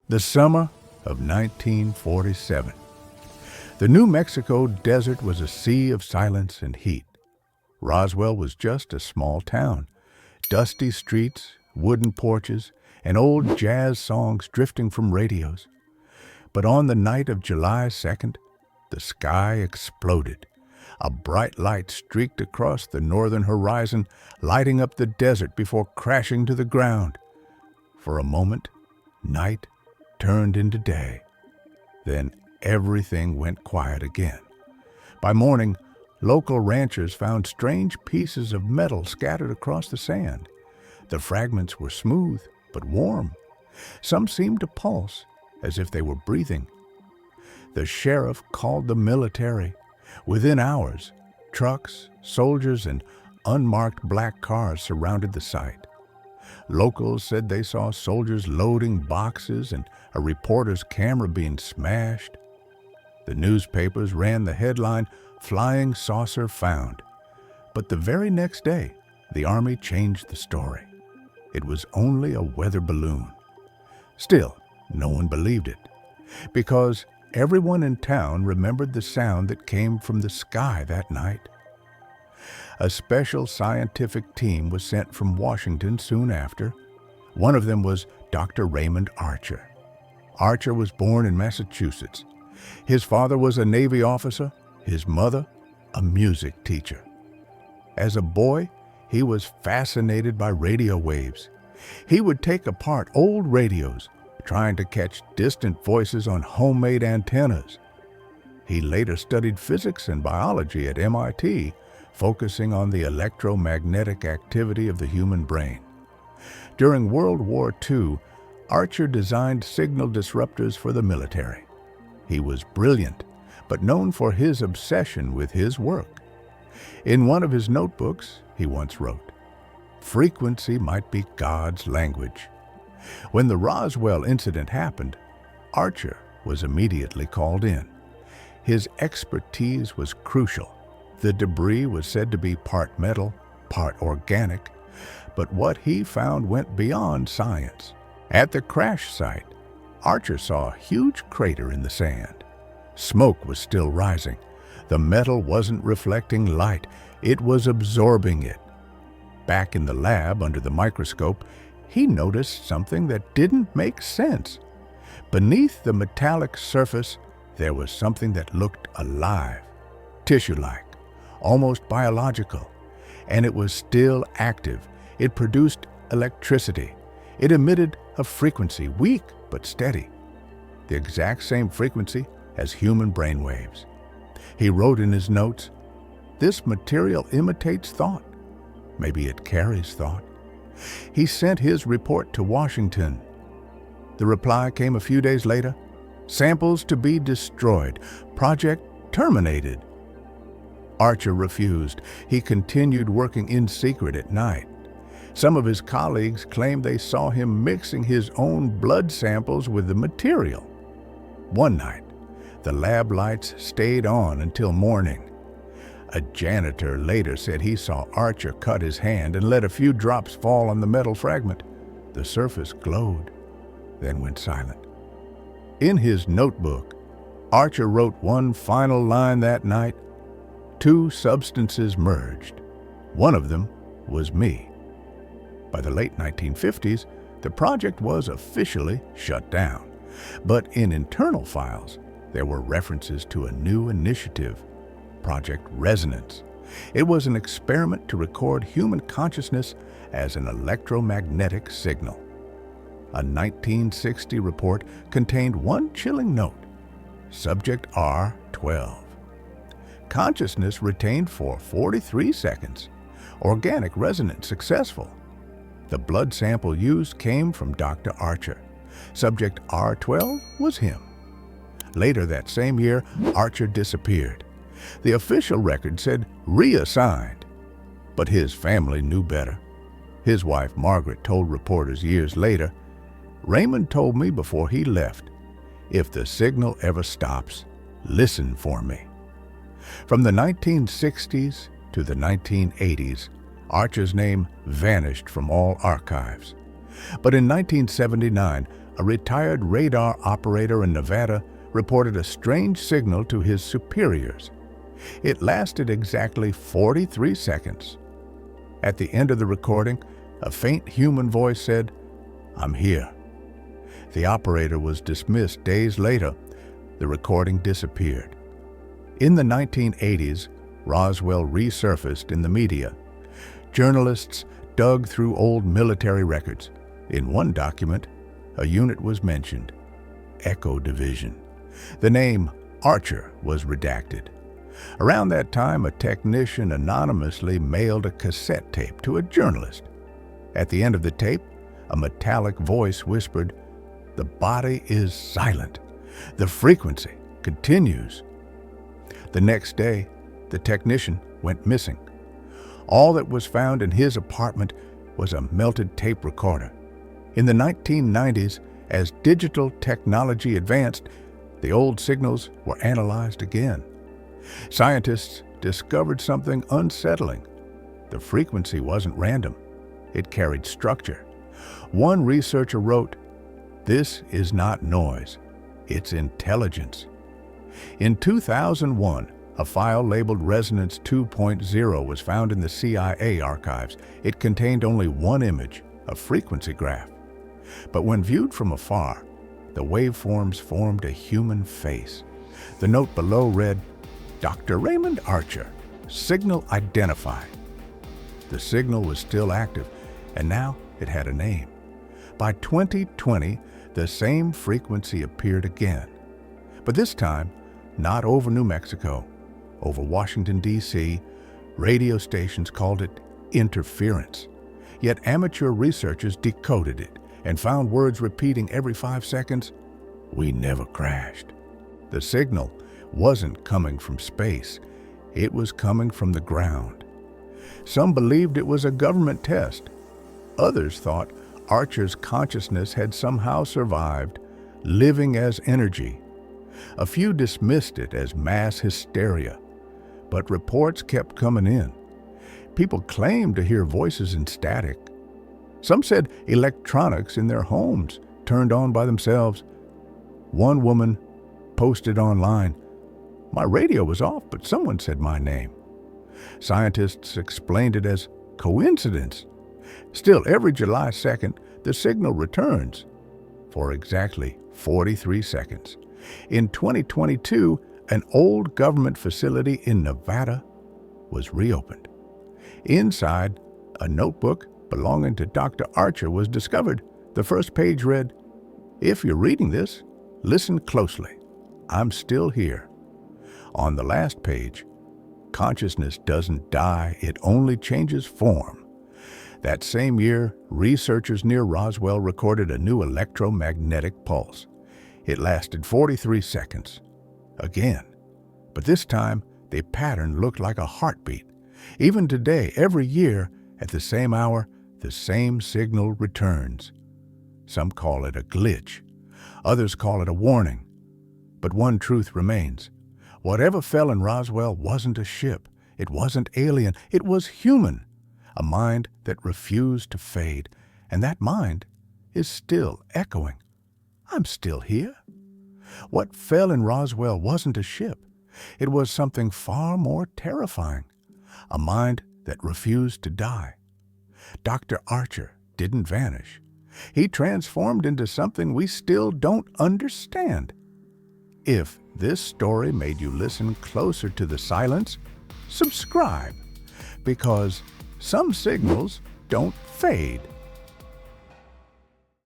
The summer of 1947. The New Mexico desert was a sea of silence and heat. Roswell was just a small town. Dusty streets, wooden porches, and old jazz songs drifting from radios. But on the night of July 2nd, the sky exploded. A bright light streaked across the northern horizon, lighting up the desert before crashing to the ground. For a moment, night turned into day. Then everything went quiet again. By morning, local ranchers found strange pieces of metal scattered across the sand. The fragments were smooth but warm. Some seemed to pulse, as if they were breathing. The sheriff called the military. Within hours, trucks, soldiers, and unmarked black cars surrounded the site. Locals said they saw soldiers loading boxes and a reporter's camera being smashed. The newspapers ran the headline, "Flying Saucer Found." But the very next day, the Army changed the story. It was only a weather balloon. Still, no one believed it, because everyone in town remembered the sound that came from the sky that night. A special scientific team was sent from Washington soon after. One of them was Dr. Raymond Archer. Archer was born in Massachusetts. His father was a Navy officer, his mother a music teacher. As a boy, he was fascinated by radio waves. He would take apart old radios, trying to catch distant voices on homemade antennas. He later studied physics and biology at MIT, focusing on the electromagnetic activity of the human brain. During World War II, Archer designed signal disruptors for the military. He was brilliant, but known for his obsession with his work. In one of his notebooks, he once wrote, "Frequency might be God's language." When the Roswell incident happened, Archer was immediately called in. His expertise was crucial. The debris was said to be part metal, part organic, but what he found went beyond science. At the crash site, Archer saw a huge crater in the sand. Smoke was still rising. The metal wasn't reflecting light, it was absorbing it. Back in the lab under the microscope, he noticed something that didn't make sense. Beneath the metallic surface, there was something that looked alive, tissue-like, almost biological, and it was still active. It produced electricity. It emitted a frequency, weak but steady, the exact same frequency as human brainwaves. He wrote in his notes, "This material imitates thought. Maybe it carries thought." He sent his report to Washington. The reply came a few days later, "Samples to be destroyed. Project terminated." Archer refused. He continued working in secret at night. Some of his colleagues claimed they saw him mixing his own blood samples with the material. One night, the lab lights stayed on until morning. A janitor later said he saw Archer cut his hand and let a few drops fall on the metal fragment. The surface glowed, then went silent. In his notebook, Archer wrote one final line that night: "Two substances merged. One of them was me." By the late 1950s, the project was officially shut down. But in internal files, there were references to a new initiative, Project Resonance. It was an experiment to record human consciousness as an electromagnetic signal. A 1960 report contained one chilling note: Subject R12. Consciousness retained for 43 seconds. Organic resonance successful. The blood sample used came from Dr. Archer. Subject R12 was him. Later that same year, Archer disappeared. The official record said reassigned, but his family knew better. His wife Margaret told reporters years later, "Raymond told me before he left, if the signal ever stops, listen for me." From the 1960s to the 1980s, Archer's name vanished from all archives. But in 1979, a retired radar operator in Nevada reported a strange signal to his superiors. It lasted exactly 43 seconds. At the end of the recording, a faint human voice said, "I'm here." The operator was dismissed days later. The recording disappeared. In the 1980s, Roswell resurfaced in the media. Journalists dug through old military records. In one document, a unit was mentioned, Echo Division. The name Archer was redacted. Around that time, a technician anonymously mailed a cassette tape to a journalist. At the end of the tape, a metallic voice whispered, "The body is silent. The frequency continues." The next day, the technician went missing. All that was found in his apartment was a melted tape recorder. In the 1990s, as digital technology advanced, the old signals were analyzed again. Scientists discovered something unsettling. The frequency wasn't random. It carried structure. One researcher wrote, "This is not noise. It's intelligence." In 2001, a file labeled Resonance 2.0 was found in the CIA archives. It contained only one image, a frequency graph. But when viewed from afar, the waveforms formed a human face. The note below read, "Dr. Raymond Archer, signal identified." The signal was still active, and now it had a name. By 2020, the same frequency appeared again. But this time, not over New Mexico. Over Washington, D.C., radio stations called it interference. Yet amateur researchers decoded it and found words repeating every 5 seconds, "We never crashed." The signal wasn't coming from space. It was coming from the ground. Some believed it was a government test. Others thought Archer's consciousness had somehow survived, living as energy. A few dismissed it as mass hysteria, but reports kept coming in. People claimed to hear voices in static. Some said electronics in their homes turned on by themselves. One woman posted online, "My radio was off, but someone said my name." Scientists explained it as coincidence. Still, every July 2nd, the signal returns for exactly 43 seconds. In 2022, an old government facility in Nevada was reopened. Inside, a notebook belonging to Dr. Archer was discovered. The first page read, "If you're reading this, listen closely. I'm still here." On the last page, consciousness doesn't die, it only changes form. That same year, researchers near Roswell recorded a new electromagnetic pulse. It lasted 43 seconds. Again. But this time, the pattern looked like a heartbeat. Even today, every year, at the same hour, the same signal returns. Some call it a glitch. Others call it a warning. But one truth remains. Whatever fell in Roswell wasn't a ship. It wasn't alien. It was human. A mind that refused to fade. And that mind is still echoing. I'm still here. What fell in Roswell wasn't a ship. It was something far more terrifying. A mind that refused to die. Dr. Archer didn't vanish. He transformed into something we still don't understand. If this story made you listen closer to the silence, subscribe, because some signals don't fade.